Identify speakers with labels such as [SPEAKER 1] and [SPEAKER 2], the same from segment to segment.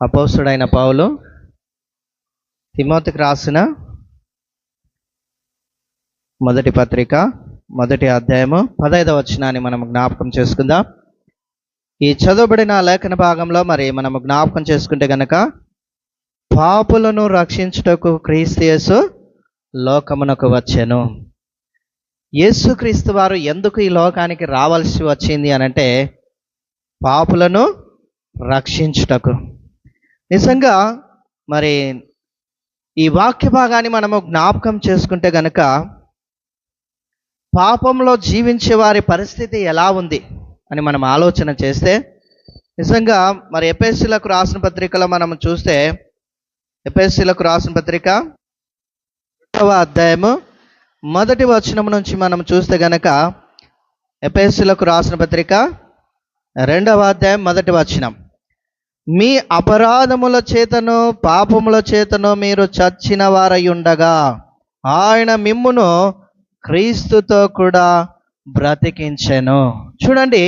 [SPEAKER 1] అపోస్తుడైన పౌలు తిమోతికి రాసిన మొదటి పత్రిక మొదటి అధ్యాయము 15వ వచనాన్ని మనం జ్ఞాపకం చేసుకుందాం. ఈ చదవబడిన లేఖన భాగంలో మనము జ్ఞాపకం చేసుకుంటే గనక, పాపులను రక్షించుటకు క్రీస్తు యేసు లోకమునకు వచ్చెను. యేసుక్రీస్తు వారు ఎందుకు ఈ లోకానికి రావాల్సి వచ్చింది అనంటే, పాపులను రక్షించుటకు. నిజంగా ఈ వాక్య భాగాన్ని మనము జ్ఞాపకం చేసుకుంటే గనక, పాపంలో జీవించే వారి పరిస్థితి ఎలా ఉంది అని మనం ఆలోచన చేస్తే, నిజంగా ఎఫెసీయులకు రాసిన పత్రికలో మనం చూస్తే, ఎఫెసీయులకు రాసిన పత్రిక 2వ అధ్యాయము మొదటి వచనం నుంచి మనం చూస్తే గనక, ఎఫెసీయులకు రాసిన పత్రిక 2వ అధ్యాయం మొదటి వచనం, మీ అపరాధముల చేతను పాపముల చేతను మీరు చచ్చిన వారై ఉండగా ఆయన మిమ్మును క్రీస్తుతో కూడా బ్రతికించెను. చూడండి,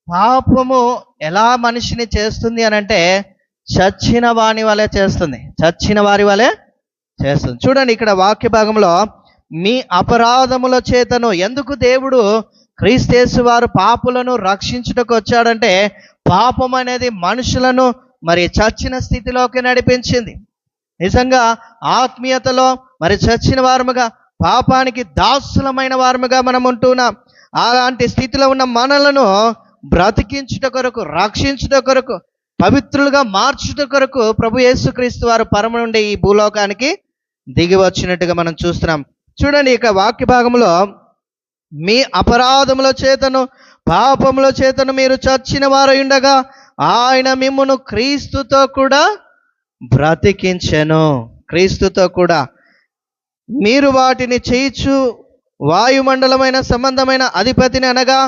[SPEAKER 1] పాపము ఎలా మనిషిని చేస్తుంది అనంటే, చచ్చిన వాని వలె చేస్తుంది, చచ్చిన వారి వలె చేస్తుంది. చూడండి, ఇక్కడ వాక్య భాగంలో మీ అపరాధముల చేతను, ఎందుకు దేవుడు క్రీస్తు వారు పాపులను రక్షించుటకు వచ్చాడంటే, పాపం అనేది మనుషులను చచ్చిన స్థితిలోకి నడిపించింది. నిజంగా ఆత్మీయతలో చచ్చిన వారముగా, పాపానికి దాసులమైన వారముగా మనం ఉంటున్నాం. అలాంటి స్థితిలో ఉన్న మనలను బ్రతికించుట కొరకు, రక్షించుట కొరకు, పవిత్రులుగా మార్చుట కొరకు ప్రభు యేసుక్రీస్తు వారు పరమ నుండి ఈ భూలోకానికి దిగి వచ్చినట్టుగా మనం చూస్తున్నాం. చూడండి, ఇక వాక్య భాగంలో మీ అపరాధముల చేతను పాపముల చేతను మీరు చచ్చిన వారై ఉండగా ఆయన మిమ్మును క్రీస్తుతో కూడా బ్రతికించెను. క్రీస్తుతో కూడా మీరు వాటిని చేయిచు వాయుమండలమైన సంబంధమైన అధిపతిని, అనగా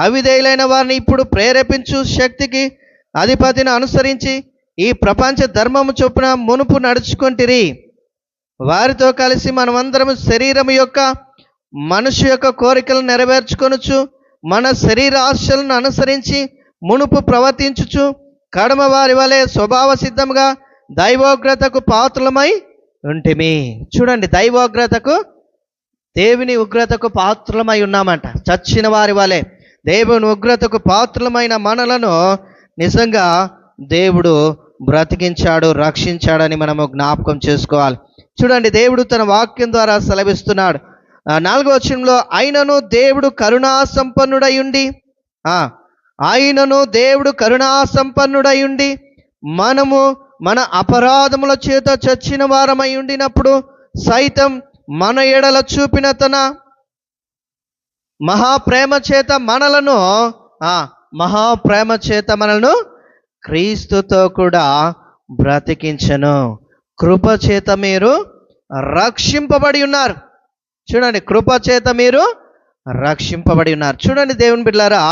[SPEAKER 1] అవిధేయులైన వారిని ఇప్పుడు ప్రేరేపించు శక్తికి అధిపతిని అనుసరించి ఈ ప్రపంచ ధర్మము చొప్పున మునుపు నడుచుకుంటిరి. వారితో కలిసి మనమందరము శరీరము యొక్క మనుషు యొక్క కోరికలను నెరవేర్చుకొనుచు, మన శరీర ఆశలను అనుసరించి మునుపు ప్రవర్తించుచు, కడమ వారి వలె స్వభావ సిద్ధంగా దైవోగ్రతకు పాత్రలమై ఉంటిమి. చూడండి, దైవోగ్రతకు, దేవుని ఉగ్రతకు పాత్రలమై ఉన్నామంట. చచ్చిన వారి వలె దేవుని ఉగ్రతకు పాత్రలమైన మనలను నిజంగా దేవుడు బ్రతికించాడు, రక్షించాడని మనము జ్ఞాపకం చేసుకోవాలి. చూడండి, దేవుడు తన వాక్యం ద్వారా సెలవిస్తున్నాడు. 4వ వచనంలో, అయినను దేవుడు కరుణా సంపన్నుడయుండి, ఆయనను దేవుడు కరుణా సంపన్నుడయుండి మనము మన అపరాధముల చేత చచ్చిన వారమై ఉండినప్పుడు సైతం మన ఎడల చూపిన తన మహాప్రేమ చేత మనలను క్రీస్తుతో కూడా బ్రతికించెను. కృప చేత మీరు రక్షింపబడి ఉన్నారు. చూడండి, కృప చేత మీరు రక్షింపబడి ఉన్నారు. చూడండి దేవుని బిడ్డలారా,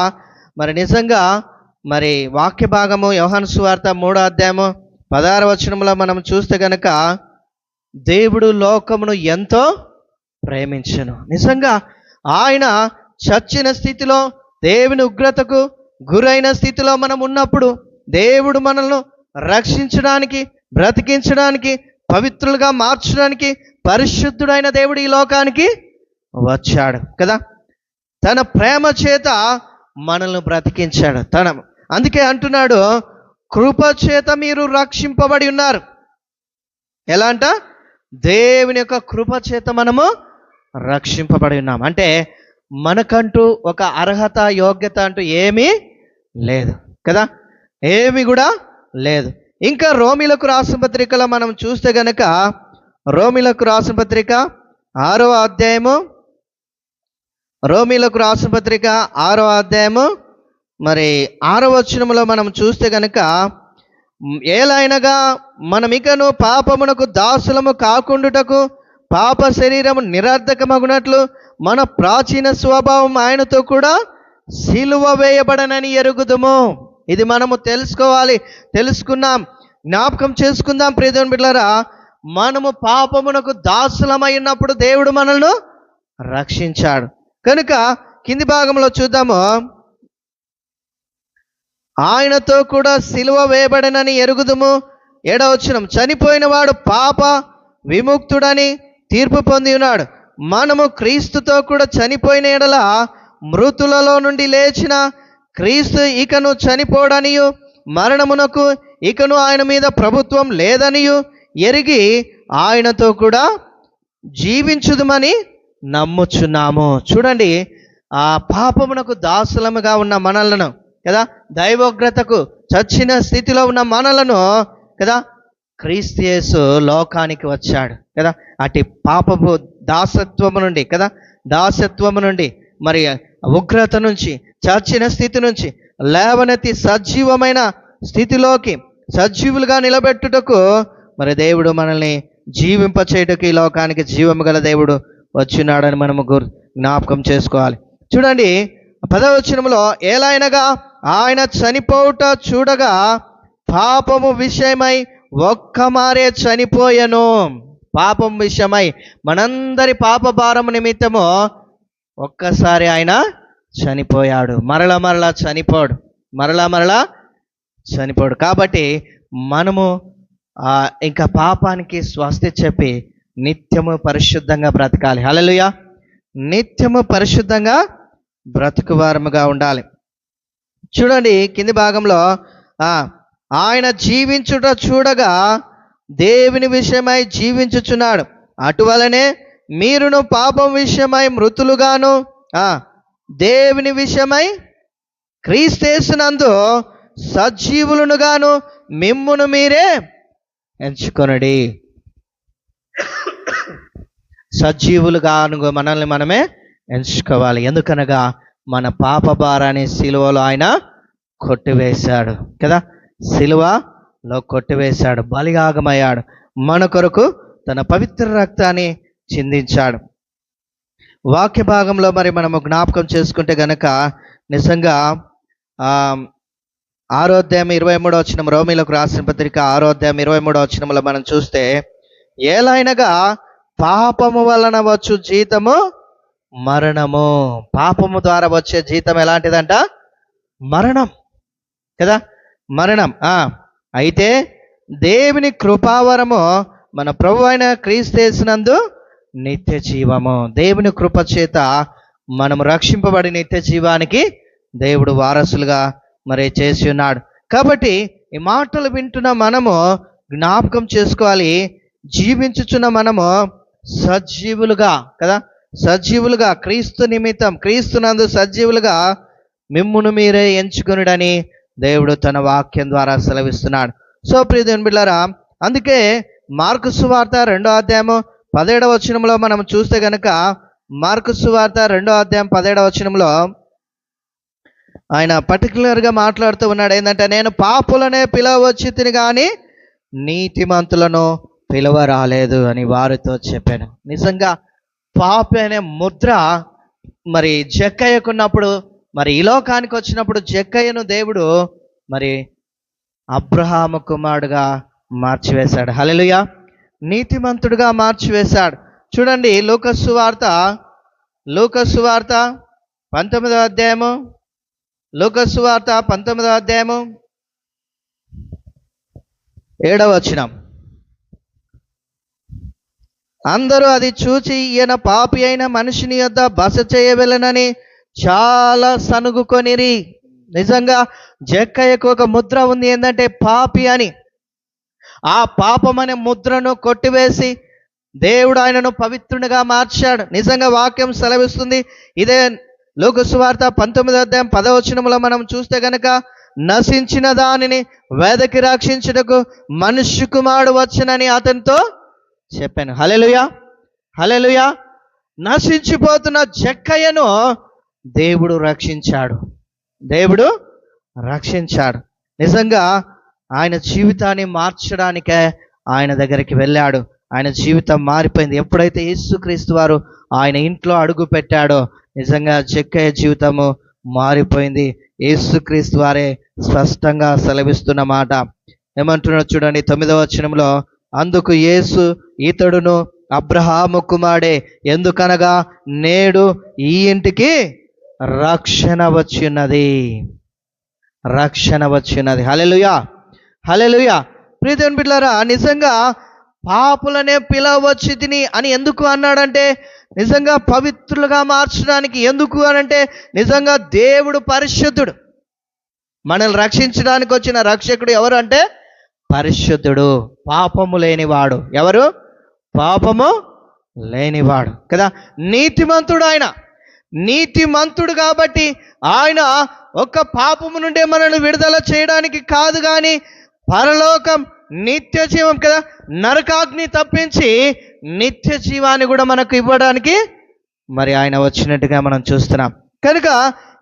[SPEAKER 1] నిజంగా వాక్య భాగము యోహాను సువార్త 3వ అధ్యాయము 16వ వచనంలో మనం చూస్తే గనక, దేవుడు లోకమును ఎంతో ప్రేమించెను. నిజంగా ఆయన చచ్చిన స్థితిలో, దేవుని ఉగ్రతకు గురైన స్థితిలో మనం ఉన్నప్పుడు, దేవుడు మనల్ని రక్షించడానికి, బ్రతికించడానికి, పవిత్రులుగా మార్చడానికి పరిశుద్ధుడైన దేవుడు ఈ లోకానికి వచ్చాడు కదా. తన ప్రేమ చేత మనల్ని బ్రతికించాడు. అందుకే అంటున్నాడు, కృప చేత మీరు రక్షింపబడి ఉన్నారు. ఎలా అంట? దేవుని యొక్క కృప చేత మనము రక్షింపబడి ఉన్నాం. అంటే మనకంటూ ఒక అర్హత, యోగ్యత అంటూ ఏమీ లేదు కదా, ఏమి కూడా లేదు. ఇంకా రోమీలకు రాసిన పత్రికలో మనం చూస్తే గనక, రోమీలకు రాసిన పత్రిక 6వ అధ్యాయము, రోమీలకు రాసిన పత్రిక 6వ అధ్యాయము 6వ వచనములో మనం చూస్తే గనక, ఏలైనగా మనమికను పాపమునకు దాసులము కాకుండుటకు పాప శరీరము నిరర్ధకమగునట్లు మన ప్రాచీన స్వభావం ఆయనతో కూడా సిలువ వేయబడనని ఎరుగుదుము. ఇది మనము తెలుసుకోవాలి, తెలుసుకున్నాం, జ్ఞాపకం చేసుకుందాం. ప్రియదేవుని బిడ్డలారా, మనము పాపమునకు దాసులమై ఉన్నప్పుడు దేవుడు మనల్ని రక్షించాడు. కనుక కింది భాగంలో చూద్దాము, ఆయనతో కూడా సిలువ వేయబడనని ఎరుగుదుము. 7వ వచనం, చనిపోయిన వాడు పాప విముక్తుడని తీర్పు పొంది ఉన్నాడు. మనము క్రీస్తుతో కూడా చనిపోయిన ఎడల మృతులలో నుండి లేచిన క్రీస్తు ఇకను చనిపోడనియు మరణమునకు ఇకను ఆయన మీద ప్రభుత్వం లేదనియు ఎరిగి ఆయనతో కూడా జీవించుదుమని నమ్ముచున్నాము. చూడండి, ఆ పాపమునకు దాసులముగా ఉన్న మనలను కదా, దైవోగ్రతకు చచ్చిన స్థితిలో ఉన్న మనలను కదా, క్రీస్తు యేసు లోకానికి వచ్చాడు కదా. అటు పాపపు దాసత్వము నుండి కదా, దాసత్వము నుండి మరి ఉగ్రత నుంచి, చచ్చిన స్థితి నుంచి లేవనెత్తి సజీవమైన స్థితిలోకి సజీవులుగా నిలబెట్టుటకు మరి దేవుడు మనల్ని జీవింపచేయుటకు ఈ లోకానికి జీవము గల దేవుడు వచ్చినాడని మనము జ్ఞాపకం చేసుకోవాలి. చూడండి 10వ వచనంలో, ఏలైనగా ఆయన చనిపోవుట చూడగా పాపము విషయమై ఒక్క మారే చనిపోయెను. పాపం విషయమై మనందరి పాప భారము నిమిత్తము ఒక్కసారి ఆయన చనిపోయాడు. మరలా చనిపోడు, మరలా చనిపోడు. కాబట్టి మనము ఇంకా పాపానికి స్వస్తి చెప్పి నిత్యము పరిశుద్ధంగా బ్రతకాలి. హల్లెలూయా. నిత్యము పరిశుద్ధంగా బ్రతుకువారముగా ఉండాలి. చూడండి కింది భాగంలో, ఆయన జీవించుట చూడగా దేవుని విషయమై జీవించుచున్నాడు. అటువలనే మీరును పాపం విషయమై మృతులుగాను దేవుని విషయమై క్రీస్తేసునందు సజీవులుగాను మిమ్మును మీరే ఎంచుకొనడి. సజీవులుగాను మనల్ని మనమే ఎంచుకోవాలి. ఎందుకనగా మన పాప భారాన్ని సిలువలో ఆయన కొట్టివేశాడు కదా, సిలువలో కొట్టివేశాడు, బలియాగమయ్యాడు, మన కొరకు తన పవిత్ర రక్తాన్ని చిందించాడు. వాక్య భాగంలో మరి మనము జ్ఞాపకం చేసుకుంటే గనక నిజంగా 6వ అధ్యాయం 23వ వచనం, రోమీలకు రాసిన పత్రిక 6వ అధ్యాయం 23వ వచనంలో మనం చూస్తే, ఏలైనగా పాపము వలన వచ్చు జీతము మరణము. పాపము ద్వారా వచ్చే జీతం ఎలాంటిదంట? మరణం కదా, మరణం. అయితే దేవుని కృపావరము మన ప్రభు అయిన క్రీస్తేసునందు నిత్య జీవము. దేవుని కృప చేత మనము రక్షింపబడి నిత్య జీవానికి దేవుడు వారసులుగా మరి చేసి ఉన్నాడు. కాబట్టి ఈ మాటలు వింటున్న మనము జ్ఞాపకం చేసుకోవాలి, జీవించుచున్న మనము సజీవులుగా కదా, సజీవులుగా క్రీస్తు నిమిత్తం క్రీస్తునందు సజీవులుగా మిమ్మును మీరే ఎంచుకొనుడని దేవుడు తన వాక్యం ద్వారా సెలవిస్తున్నాడు. సో ప్రియ దేవుని బిడ్డలారా, అందుకే మార్కు సువార్త 2వ అధ్యాయము 17వ వచనంలో మనం చూస్తే గనక, మార్కు సువార్త 2వ అధ్యాయం 17వ వచనంలో ఆయన పర్టికులర్గా మాట్లాడుతూ ఉన్నాడు. ఏంటంటే, నేను పాపులనే పిలవచ్చి తిని కానీ నీతిమంతులను పిలువ రాలేదు అని వారితో చెప్పాను. నిజంగా పాపి అనే ముద్ర మరి జక్కయ్యకున్నప్పుడు, మరి ఈ లోకానికి వచ్చినప్పుడు జక్కయ్యను దేవుడు మరి అబ్రహాము కుమారుడుగా మార్చివేశాడు. హల్లెలూయా. నీతిమంతుడుగా మార్చివేశాడు. చూడండి లూకా సువార్త 19వ అధ్యాయము, లూకా సువార్త 19వ అధ్యాయము 7వ వచనం, అందరూ అది చూచి ఈయన పాపి అయిన మనిషిని యొద్ద బస చేయవలెనని చాలా సనుగుకొనిరి. నిజంగా జక్కయ్యకు ఒక ముద్ర ఉంది, ఏంటంటే పాపి అని. ఆ పాపం అనే ముద్రను కొట్టివేసి దేవుడు ఆయనను పవిత్రునిగా మార్చాడు. నిజంగా వాక్యం సెలవిస్తుంది. ఇదే లూకా సువార్త 19వ అధ్యాయం 10వ వచనంలో మనం చూస్తే గనక, నశించిన దానిని వెదకి రక్షించుటకు మనుష్య కుమారుడు వచ్చునని అతనితో చెప్పాను. హల్లెలూయా, హల్లెలూయా. నశించిపోతున్న జక్కయ్యను దేవుడు రక్షించాడు, దేవుడు రక్షించాడు. నిజంగా ఆయన జీవితాన్ని మార్చడానికే ఆయన దగ్గరికి వెళ్ళాడు. ఆయన జీవితం మారిపోయింది. ఎప్పుడైతే యేసుక్రీస్తు వారు ఆయన ఇంట్లో అడుగు పెట్టాడో నిజంగా జక్కయ్య జీవితము మారిపోయింది. యేసుక్రీస్తు వారే స్పష్టంగా సెలవిస్తున్న మాట ఏమంటున్నాడు చూడండి 9వ వచనంలో, అందుకు యేసు ఇతడును అబ్రహాము కుమారుడే, ఎందుకనగా నేడు ఈ ఇంటికి రక్షణ వచ్చిన్నది. రక్షణ వచ్చినది. హల్లెలూయా, హల్లెలూయా. ప్రియ దేవుని బిడ్డలారా, నిజంగా పాపులనే పిలవచ్చు తిని అని ఎందుకు అన్నాడంటే, నిజంగా పవిత్రులుగా మార్చడానికి. ఎందుకు అనంటే, నిజంగా దేవుడు పరిశుద్ధుడు. మనల్ని రక్షించడానికి వచ్చిన రక్షకుడు ఎవరు అంటే పరిశుద్ధుడు, పాపము లేనివాడు. ఎవరు? పాపము లేనివాడు కదా, నీతిమంతుడు. ఆయన నీతిమంతుడు కాబట్టి ఆయన ఒక్క పాపము నుండే మనల్ని విడుదల చేయడానికి కాదు, కానీ పరలోకం, నిత్య జీవం కదా, నరకాగ్ని తప్పించి నిత్య జీవాన్ని కూడా మనకు ఇవ్వడానికి మరి ఆయన వచ్చినట్టుగా మనం చూస్తున్నాం. కనుక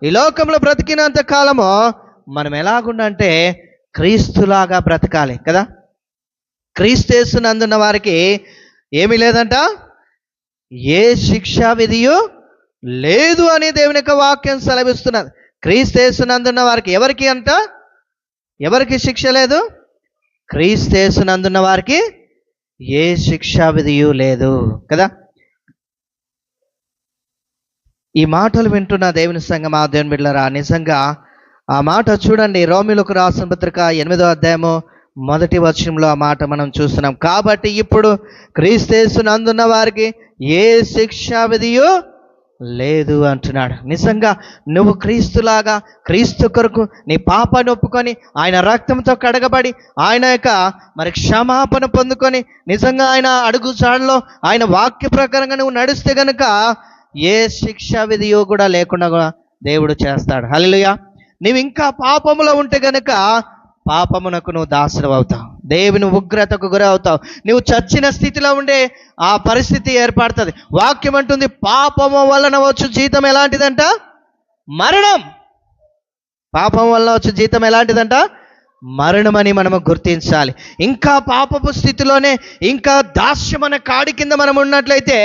[SPEAKER 1] ఈ లోకంలో బ్రతికినంత కాలము మనం ఎలాగుండంటే క్రీస్తులాగా బ్రతకాలి కదా. క్రీస్తునందున్న వారికి ఏమీ లేదంట, ఏ శిక్షా విధియు లేదు అని దేవుని యొక్క వాక్యం సెలవిస్తున్నది. క్రీస్తునందున్న వారికి ఎవరికి అంట, ఎవరికి శిక్ష లేదు? క్రీస్తునందున్న వారికి ఏ శిక్షా విధియు లేదు కదా. ఈ మాటలు వింటున్న దేవుని సంఘం, ఆ దేవుని బిడ్డలారా, నిజంగా ఆ మాట చూడండి. రోమీయులకు రాసిన పత్రిక 8వ అధ్యాయము 1వ వచనంలో ఆ మాట మనం చూస్తున్నాం. కాబట్టి ఇప్పుడు క్రీస్తునందున్న వారికి ఏ శిక్షా విధియు లేదు అంటున్నాడు. నిజంగా నువ్వు క్రీస్తులాగా, క్రీస్తు కొరకు నీ పాపాన్ని ఒప్పుకొని ఆయన రక్తంతో కడగబడి ఆయన యొక్క మరి క్షమాపణ పొందుకొని నిజంగా ఆయన అడుగుజాడలో ఆయన వాక్య ప్రకారంగా నువ్వు నడిస్తే గనుక ఏ శిక్షా విధియో కూడా లేకుండా కూడా దేవుడు చేస్తాడు. హల్లెలూయా. నువ్వు ఇంకా పాపములో ఉంటే గనుక పాపమునకు నువ్వు దాసుడు అవుతావు, దేవుని ఉగ్రతకు గురి అవుతావు. నువ్వు చచ్చిన స్థితిలో ఉండే ఆ పరిస్థితి ఏర్పడుతుంది. వాక్యం అంటుంది, పాపము వలన వచ్చు జీతం ఎలాంటిదంట? మరణం. పాపం వలన వచ్చు జీతం ఎలాంటిదంట? మరణమని మనము గుర్తించాలి. ఇంకా పాపపు స్థితిలోనే, ఇంకా దాస్యమనే కాడి కింద మనం ఉన్నట్లయితే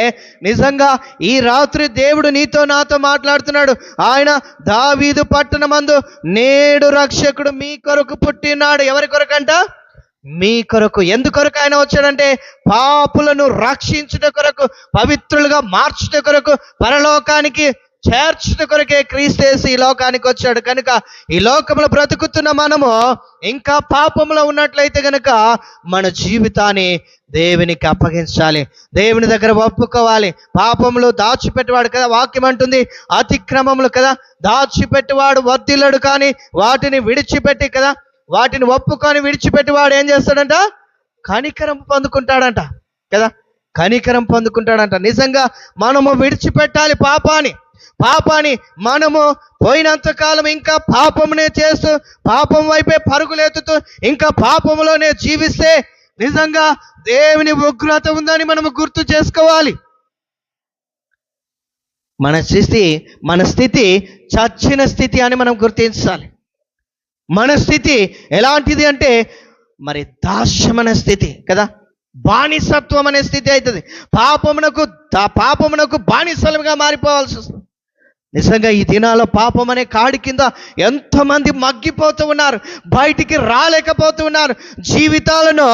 [SPEAKER 1] నిజంగా ఈ రాత్రి దేవుడు నీతో నాతో మాట్లాడుతున్నాడు. ఆయన దావీదు పట్టణమందు నేడు రక్షకుడు మీ కొరకు పుట్టినాడు. ఎవరి కొరకంట? మీ కొరకు. ఎందుకొరకు ఆయన వచ్చాడంటే పాపులను రక్షించుట కొరకు, పవిత్రులుగా మార్చుట కొరకు, పరలోకానికి చేర్చుట కొరకే క్రీస్తు ఈ లోకానికి వచ్చాడు. కనుక ఈ లోకంలో బ్రతుకుతున్న మనము ఇంకా పాపంలో ఉన్నట్లయితే కనుక మన జీవితాన్ని దేవునికి అప్పగించాలి, దేవుని దగ్గర ఒప్పుకోవాలి. పాపములు దాచిపెట్టేవాడు కదా, వాక్యం అంటుంది, అతిక్రమములు కదా దాచిపెట్టేవాడు వర్ధిల్లడు, కానీ వాటిని విడిచిపెట్టి కదా, వాటిని ఒప్పుకొని విడిచిపెట్టేవాడు ఏం చేస్తాడంట? కనికరం పొందుకుంటాడంట కదా, కనికరం పొందుకుంటాడంట. నిజంగా మనము విడిచిపెట్టాలి పాపాన్ని. మనము పోయినంతకాలం ఇంకా పాపమునే చేస్తూ, పాపం వైపే పరుగులెత్తుతూ, ఇంకా పాపములోనే జీవిస్తే నిజంగా దేవుని ఉగ్రత ఉందని మనము గుర్తు చేసుకోవాలి. మన స్థితి చచ్చిన స్థితి అని మనం గుర్తించాలి. మన స్థితి ఎలాంటిది అంటే మరి దాస్యమైన స్థితి కదా, బానిసత్వం అనే స్థితి అవుతుంది. పాపమునకు బానిసలుగా మారిపోవాల్సి వస్తుంది. నిజంగా ఈ దినాల్లో పాపం అనే కాడి కింద ఎంతమంది మగ్గిపోతూ ఉన్నారు, బయటికి రాలేకపోతూ ఉన్నారు. జీవితాలను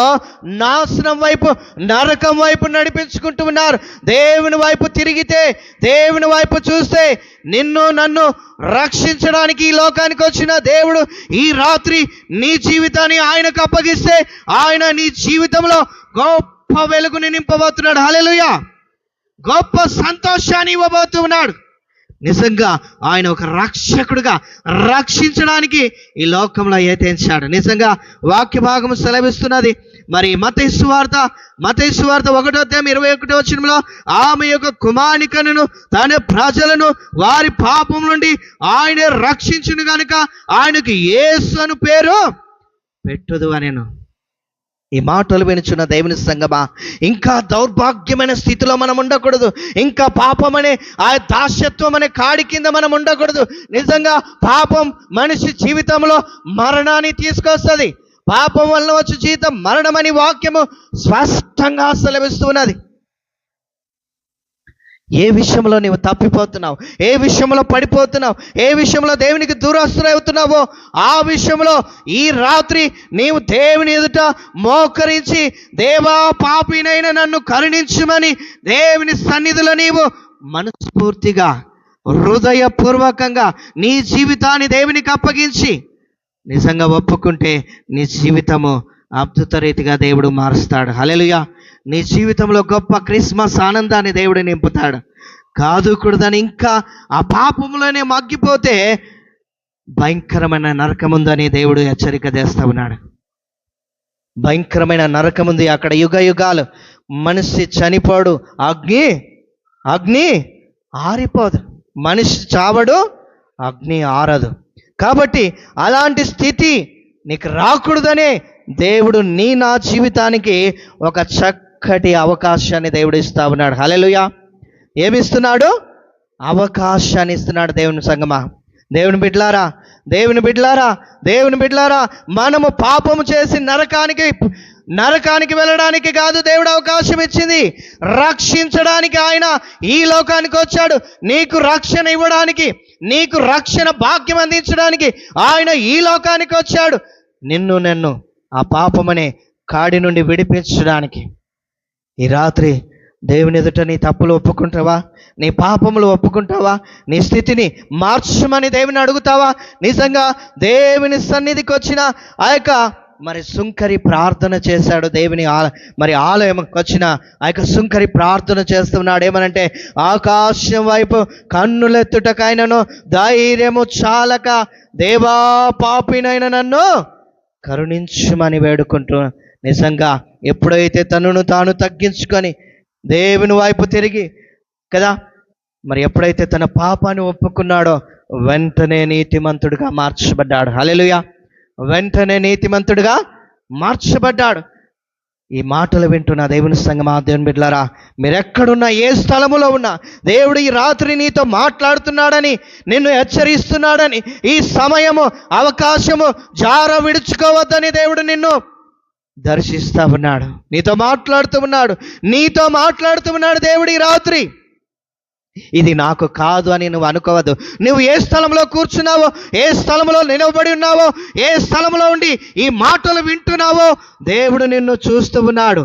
[SPEAKER 1] నాశనం వైపు, నరకం వైపు నడిపించుకుంటూ ఉన్నారు. దేవుని వైపు తిరిగితే, దేవుని వైపు చూస్తే, నిన్ను నన్ను రక్షించడానికి ఈ లోకానికి వచ్చిన దేవుడు ఈ రాత్రి నీ జీవితాన్ని ఆయనకు అప్పగిస్తే ఆయన నీ జీవితంలో గొప్ప వెలుగుని నింపబోతున్నాడు. హల్లెలూయా. గొప్ప సంతోషాన్ని ఇవ్వబోతున్నాడు. నిజంగా ఆయన ఒక రక్షకుడుగా రక్షించడానికి ఈ లోకంలో ఏతేంచాడు. నిజంగా వాక్య భాగం సెలవిస్తున్నది. మరి మత్తయి సువార్త 1:21 ఆమె యొక్క కుమార్తెను తన ప్రజలను వారి పాపం నుండి ఆయన రక్షించును గనుక ఆయనకు యేసు అను పేరు పెట్టుదు అనేను. ఈ మాటలు వినుచున్న దేవుని సంగమా, ఇంకా దౌర్భాగ్యమైన స్థితిలో మనం ఉండకూడదు. ఇంకా పాపం అనే ఆ దాస్యత్వం అనే కాడి కింద మనం ఉండకూడదు. నిజంగా పాపం మనిషి జీవితంలో మరణాన్ని తీసుకొస్తుంది. పాపం వల్ల వచ్చే జీవితం మరణమని వాక్యము స్పష్టంగా సెలవిస్తున్నది. ఏ విషయంలో నీవు తప్పిపోతున్నావు, ఏ విషయంలో పడిపోతున్నావు, ఏ విషయంలో దేవునికి దూరస్తులవుతున్నావో ఆ విషయంలో ఈ రాత్రి నీవు దేవుని ఎదుట మోకరించి, దేవా పాపినైన నన్ను కరుణించుమని దేవుని సన్నిధిలో నీవు మనస్ఫూర్తిగా, హృదయపూర్వకంగా నీ జీవితాన్ని దేవునికి అప్పగించి నిజంగా ఒప్పుకుంటే నీ జీవితము అద్భుత రీతిగా దేవుడు మారుస్తాడు. హల్లెలూయా. నీ జీవితంలో గొప్ప క్రిస్మస్ ఆనందాన్ని దేవుడు నింపుతాడు. కాదు కూడదని ఇంకా ఆ పాపంలోనే మగ్గిపోతే భయంకరమైన నరకం ఉందని దేవుడు హెచ్చరిక చేస్తా ఉన్నాడు. భయంకరమైన నరకం ఉంది అక్కడ. యుగ యుగాలు మనిషి చనిపోడు, అగ్ని ఆరిపోదు. మనిషి చావడు, అగ్ని ఆరదు. కాబట్టి అలాంటి స్థితి నీకు రాకూడదనే దేవుడు నా జీవితానికి ఒక చక్కటి అవకాశాన్ని దేవుడు ఇస్తా ఉన్నాడు. హల్లెలూయా. ఏమిస్తున్నాడు? అవకాశాన్ని ఇస్తున్నాడు. దేవుని సంగమా, దేవుని బిడ్డలారా, మనము పాపము చేసి నరకానికి వెళ్ళడానికి కాదు దేవుడు అవకాశం ఇచ్చింది. రక్షించడానికి ఆయన ఈ లోకానికి వచ్చాడు. నీకు రక్షణ ఇవ్వడానికి, నీకు రక్షణ భాగ్యం అందించడానికి ఆయన ఈ లోకానికి వచ్చాడు. నన్ను ఆ పాపమనే కాడి నుండి విడిపించడానికి. ఈ రాత్రి దేవుని ఎదుట నీ తప్పులు ఒప్పుకుంటావా? నీ పాపములు ఒప్పుకుంటావా? నీ స్థితిని మార్చమని దేవుని అడుగుతావా? నిజంగా దేవుని సన్నిధికి వచ్చిన ఆ యొక్క సుంకరి ప్రార్థన చేశాడు. దేవుని ఆలయంకి వచ్చిన ఆ యొక్క సుంకరి ప్రార్థన చేస్తున్నాడు. ఏమనంటే, ఆకాశం వైపు కన్నులెత్తుటకైనను ధైర్యము చాలక దేవా పాపినైన నన్ను కరుణించుమని వేడుకుంటూ, నిజంగా ఎప్పుడైతే తనను తాను తగ్గించుకొని దేవుని వైపు తిరిగి కదా, ఎప్పుడైతే తన పాపాన్ని ఒప్పుకున్నాడో వెంటనే నీతిమంతుడిగా మార్చబడ్డాడు. హల్లెలూయా. వెంటనే నీతిమంతుడిగా మార్చబడ్డాడు. ఈ మాటలు వింటున్న దేవుని సంగమా, దేవుని బిడ్డలారా, మీరెక్కడున్నా, ఏ స్థలములో ఉన్నా, దేవుడు ఈ రాత్రి నీతో మాట్లాడుతున్నాడని, నిన్ను హెచ్చరిస్తున్నాడని, ఈ సమయము అవకాశము జార విడుచుకోవద్దని దేవుడు నిన్ను దర్శిస్తా ఉన్నాడు. నీతో మాట్లాడుతూ ఉన్నాడు దేవుడు ఈ రాత్రి. ఇది నాకు కాదు అని నువ్వు అనుకోవద్దు. నువ్వు ఏ స్థలంలో కూర్చున్నావో, ఏ స్థలంలో నిలబడి ఉన్నావో, ఏ స్థలంలో ఉండి ఈ మాటలు వింటున్నావో దేవుడు నిన్ను చూస్తూ ఉన్నాడు.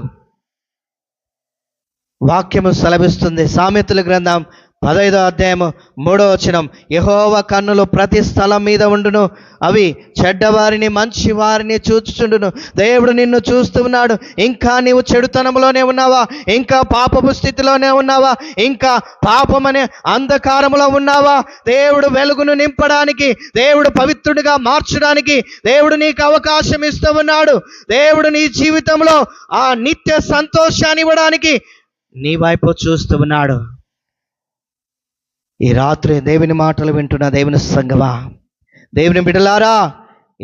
[SPEAKER 1] వాక్యము సెలవిస్తుంది. సామెతల గ్రంథం 15వ అధ్యాయము 3వ వచనం, యెహోవా కన్నులు ప్రతి స్థలం మీద ఉండును, అవి చెడ్డవారిని మంచి వారిని చూచుచుండును. దేవుడు నిన్ను చూస్తూ ఉన్నాడు. ఇంకా నీవు చెడుతనంలోనే ఉన్నావా? ఇంకా పాపపు స్థితిలోనే ఉన్నావా? ఇంకా పాపమనే అంధకారంలో ఉన్నావా? దేవుడు వెలుగును నింపడానికి, దేవుడు పవిత్రుడిగా మార్చడానికి దేవుడు నీకు అవకాశం ఇస్తూ ఉన్నాడు. దేవుడు నీ జీవితంలో ఆ నిత్య సంతోషాన్ని ఇవ్వడానికి నీ వైపు చూస్తూ ఉన్నాడు. ఈ రాత్రి దేవుని మాటలు వింటున్న దేవుని సంగమా, దేవుని బిడ్డలారా,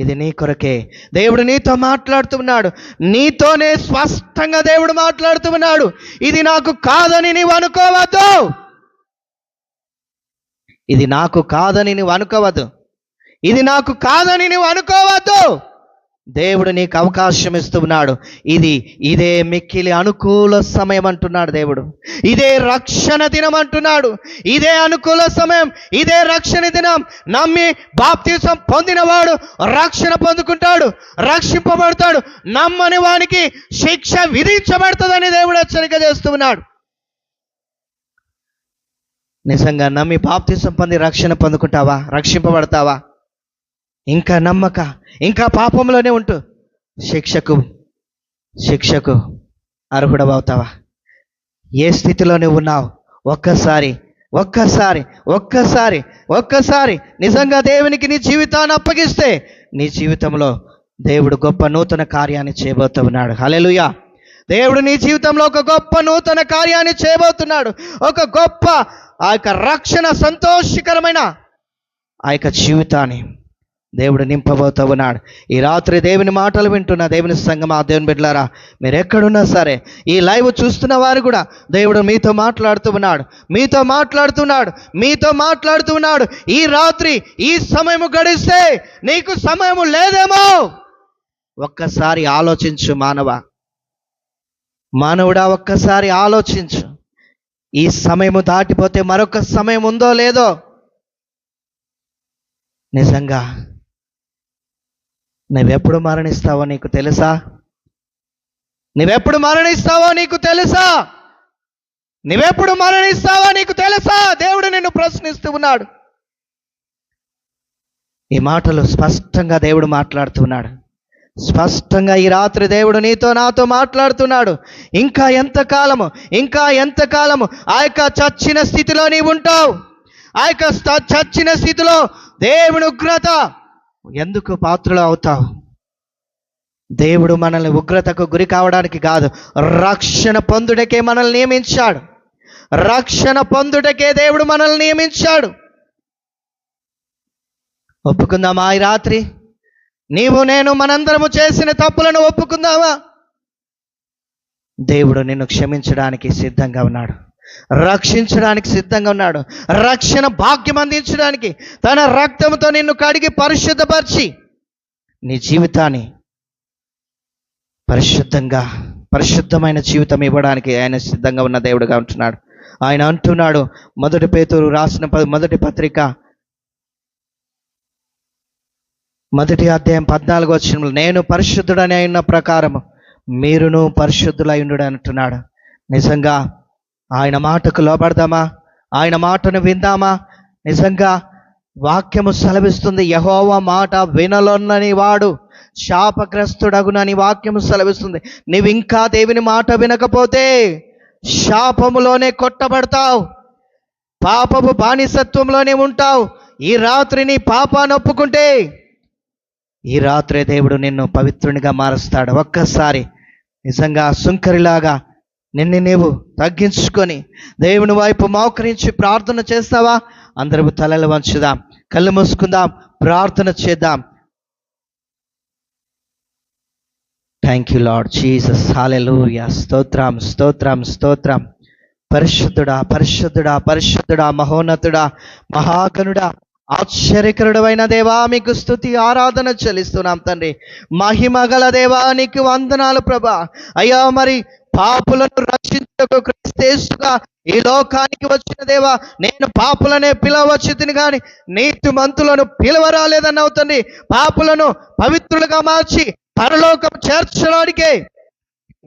[SPEAKER 1] ఇది నీ కొరకే. దేవుడు నీతో మాట్లాడుతున్నాడు. నీతోనే స్పష్టంగా దేవుడు మాట్లాడుతున్నాడు. ఇది నాకు కాదని నీవు అనుకోవద్దు. ఇది నాకు కాదని నువ్వు అనుకోవద్దు. దేవుడు నీకు అవకాశం ఇస్తున్నాడు. ఇదే మిక్కిలి అనుకూల సమయం అంటున్నాడు దేవుడు. ఇదే రక్షణ దినం అంటున్నాడు. ఇదే అనుకూల సమయం, ఇదే రక్షణ దినం. నమ్మి బాప్తిసం పొందినవాడు రక్షణ పొందుకుంటాడు, రక్షింపబడతాడు. నమ్మని వానికి శిక్ష విధించబడుతుందని దేవుడు హెచ్చరిక చేస్తున్నాడు. నిజంగా నమ్మి బాప్తిసం పొంది రక్షణ పొందుకుంటావా? రక్షింపబడతావా? ఇంకా నమ్మక, ఇంకా పాపంలోనే ఉంటూ శిక్షకు అర్హుడవుతావా? ఏ స్థితిలోనే ఉన్నావు? ఒక్కసారి నిజంగా దేవునికి నీ జీవితాన్ని అప్పగిస్తే నీ జీవితంలో దేవుడు గొప్ప నూతన కార్యాన్ని చేయబోతున్నాడు. హల్లెలూయా. దేవుడు నీ జీవితంలో ఒక గొప్ప నూతన కార్యాన్ని చేయబోతున్నాడు. ఒక గొప్ప ఆ యొక్క రక్షణ, సంతోషకరమైన ఆ యొక్క జీవితాన్ని దేవుడు నింపబోతూ ఉన్నాడు. ఈ రాత్రి దేవుని మాటలు వింటున్న దేవుని సంగమా, దేవుని బిడ్డలారా, మీరు ఎక్కడున్నా సరే, ఈ లైవ్ చూస్తున్న వారు కూడా దేవుడు మీతో మాట్లాడుతున్నాడు. ఈ రాత్రి ఈ సమయము గడిస్తే నీకు సమయము లేదేమో. ఒక్కసారి ఆలోచించు మానవుడా, ఒక్కసారి ఆలోచించు. ఈ సమయము దాటిపోతే మరొక సమయం ఉందో లేదో. నిజంగా నువ్వెప్పుడు మరణిస్తావో నీకు తెలుసా? దేవుడు నిన్ను ప్రశ్నిస్తూ ఉన్నాడు. ఈ మాటలు స్పష్టంగా దేవుడు మాట్లాడుతున్నాడు. స్పష్టంగా ఈ రాత్రి దేవుడు నీతో నాతో మాట్లాడుతున్నాడు. ఇంకా ఎంతకాలము ఆ యొక్క చచ్చిన స్థితిలో నీవు ఉంటావు? ఆ యొక్క చచ్చిన స్థితిలో దేవుని ఉగ్రత ఎందుకు పాత్రలు అవుతావు? దేవుడు మనల్ని ఉగ్రతకు గురి కావడానికి కాదు, రక్షణ పొందుటకే మనల్ని నియమించాడు. రక్షణ పొందుటకే దేవుడు మనల్ని నియమించాడు. ఒప్పుకుందామా ఈ రాత్రి? నీవు నేను మనందరము చేసిన తప్పులను ఒప్పుకుందామా? దేవుడు నిన్ను క్షమించడానికి సిద్ధంగా ఉన్నాడు, రక్షించడానికి సిద్ధంగా ఉన్నాడు. రక్షణ భాగ్యం అందించడానికి తన రక్తంతో నిన్ను కడిగి పరిశుద్ధపరిచి నీ జీవితాన్ని పరిశుద్ధమైన జీవితం ఇవ్వడానికి ఆయన సిద్ధంగా ఉన్న దేవుడుగా ఉంటున్నాడు. ఆయన అంటున్నాడు, మొదటి పేతురు రాసిన మొదటి పత్రిక 1వ అధ్యాయం 14వ వచనంలో, నేను పరిశుద్ధుడని అయిన ప్రకారము మీరును పరిశుద్ధులై ఉండు అంటున్నాడు. నిజంగా ఆయన మాటకు లోబడదామా? ఆయన మాటను విందామా? నిజంగా వాక్యము సెలవిస్తుంది, యెహోవా మాట వినలొనని వాడు శాపగ్రస్తుడగునని వాక్యము సెలవిస్తుంది. నీవు ఇంకా దేవుని మాట వినకపోతే శాపములోనే కొట్టబడతావు, పాపపు బానిసత్వంలోనే ఉంటావు. ఈ రాత్రి నీ పాపాన్ని ఒప్పుకుంటే ఈ రాత్రే దేవుడు నిన్ను పవిత్రునిగా మారుస్తాడు. ఒక్కసారి నిజంగా సుంకరిలాగా నిన్ను నీవు తగ్గించుకొని దేవుని వైపు మోకరించి ప్రార్థన చేస్తావా? అందరూ తలలు వంచుదాం, కళ్ళు మూసుకుందాం, ప్రార్థన చేద్దాం. థ్యాంక్ యూ లార్డ్ జీసస్, హల్లెలూయా. స్తోత్రం స్తోత్రం స్తోత్రం. పరిశుద్ధుడా, మహోన్నతుడా, మహాగణుడా, ఆశ్చర్యకరుడైన దేవా, మీకు స్తుతి ఆరాధన చెల్లిస్తున్నాం తండ్రి. మహిమగల దేవా, నీకు వందనాలు ప్రభా. అయ్యా, మరి పాపులను రక్షించకు క్రీస్తుగా ఈ లోకానికి వచ్చిన దేవా, నేను పాపులనే పిలవచ్చుతిని కానీ నీతిమంతులను పిలవరాలేదని అవుతుంది. పాపులను పవిత్రులుగా మార్చి పరలోకం చేర్చడానికే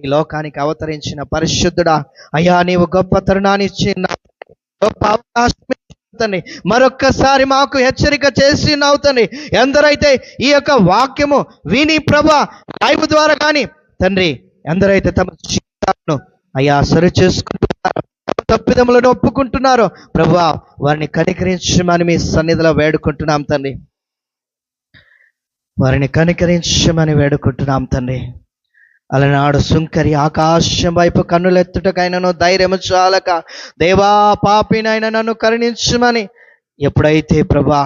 [SPEAKER 1] ఈ లోకానికి అవతరించిన పరిశుద్ధుడా, అయ్యా, నీవు గొప్ప తరుణాన్ని ఇచ్చిన గొప్ప అవకాశం తండ్రి. మరొక్కసారి మాకు హెచ్చరిక చేసి తండ్రి, ఎందరైతే ఈ యొక్క వాక్యము విని ప్రభా లైవ్ ద్వారా కానీ తండ్రి, ఎందరైతే తమ జీవితాలను అయ్యా సరి చేసుకుంటున్నారో, తప్పిదములను ఒప్పుకుంటున్నారో ప్రభువా, వారిని కనికరించమని మీ సన్నిధిలో వేడుకుంటున్నాం తండ్రి. వారిని కనికరించమని వేడుకుంటున్నాం తండ్రి. అలనాడు సుంకరి ఆకాశం వైపు కన్నులెత్తుటకైనను ధైర్యము చాలక, దేవా పాపినైనా నన్ను కరుణించమని ఎప్పుడైతే ప్రభా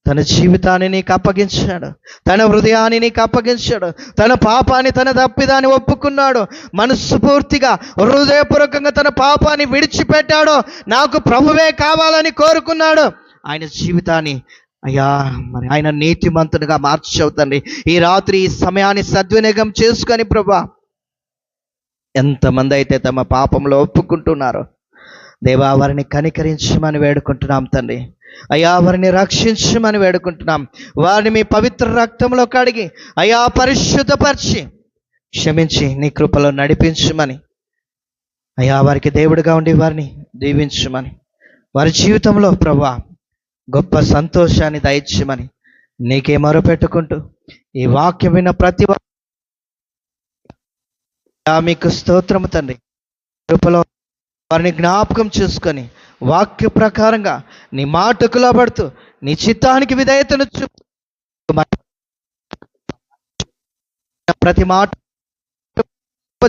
[SPEAKER 1] తన జీవితాన్ని నీకు అప్పగించాడు, తన హృదయాన్ని నీకు అప్పగించాడు, తన పాపాన్ని తన తప్పిదాన్ని ఒప్పుకున్నాడు, మనస్ఫూర్తిగా హృదయపూర్వకంగా తన పాపాన్ని విడిచిపెట్టాడో, నాకు ప్రభువే కావాలని కోరుకున్నాడు, ఆయన జీవితాన్ని అయ్యా మరి ఆయన నీతిమంతునిగా మార్చవుతండి. ఈ రాత్రి ఈ సమయాన్ని సద్వినియోగం చేసుకొని ప్రభా, ఎంతమంది అయితే తమ పాపంలో ఒప్పుకుంటున్నారో దేవా, వారిని కనికరించమని వేడుకుంటున్నాం తండ్రి. అయ్యా, వారిని రక్షించమని వేడుకుంటున్నాం. వారిని మీ పవిత్ర రక్తంలో కడిగి అయ్యా పరిశుద్ధపరిచి క్షమించి నీ కృపలో నడిపించమని, అయ్యా వారికి దేవుడిగా ఉండి వారిని దీవించమని, వారి జీవితంలో ప్రభా గొప్ప సంతోషాన్ని దయచేయమని నీకే మొరపెట్టుకుంటూ ఈ వాక్యం విన్న ప్రతి మీకు స్తోత్రము తండ్రి. కృపలో వారిని జ్ఞాపకం చేసుకొని వాక్య ప్రకారంగా నీ మాటకు లోబడుతూ నీ చిత్తానికి విధేయతను ప్రతి మాట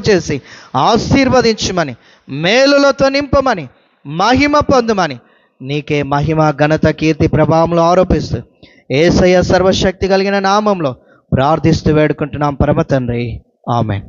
[SPEAKER 1] చేసి ఆశీర్వదించమని, మేలులతో నింపమని, మహిమ పొందమని నీకే మహిమ ఘనత కీర్తి ప్రభావంలో ఆరోపిస్తూ యేసయ్య సర్వశక్తి కలిగిన నామంలో ప్రార్థిస్తూ వేడుకుంటున్నాం పరమ తండ్రి. ఆమేన్.